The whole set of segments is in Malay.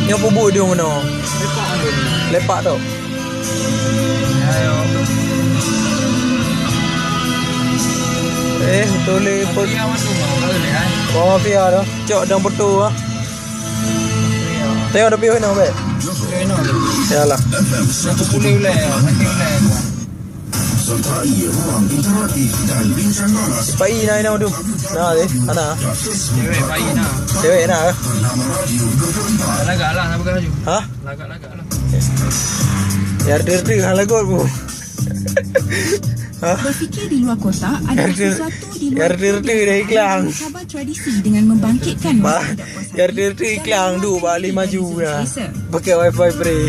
Yang bubuk dia mana? Lepak tu. Ayo. Betul lepot. Oh, biar dah. Cok dan betul ah. Tengok tapi mana be? Yalah. Aku boleh ulai, mati ulai. Pai na tu. Nah deh, ana. Cewek pai na. Cewek na. Lagak lah, nak baju. Hah? Lagak lah. Yar dirti halagot bu. Berfikir di luar kotak adalah sesuatu di luar dah iklan. sabar tradisi dengan membangkitkan Yar dirti iklan du balik maju dah. Pakai wifi free.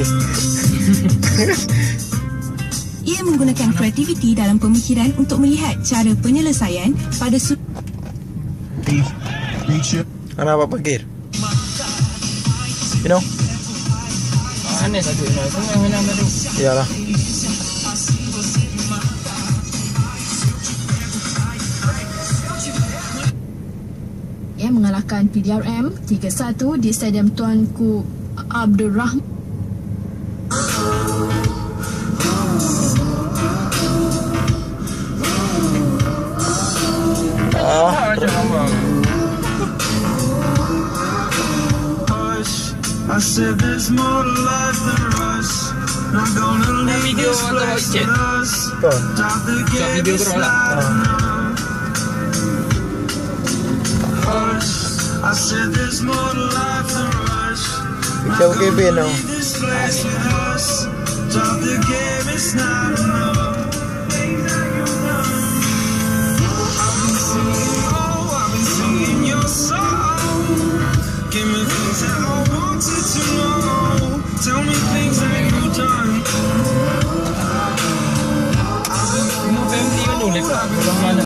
Ia menggunakan kreativiti dalam pemikiran untuk melihat cara penyelesaian pada Ana apa pikir? You know? Aneh satu ni. Tengah menang tadi. Iyalah. Ia mengalahkan PDRM 3-1 di Stadium Tuanku Abdul Rahman. I said there's more to life than rush. Not gonna leave this place with us. Stop the game, it's not enough. Hush. I said there's more to life than rush. Not gonna leave this place with us. Stop the game, it's not enough. I've been singing your song. Give me things that I wanted to know. Tell me things that you've done.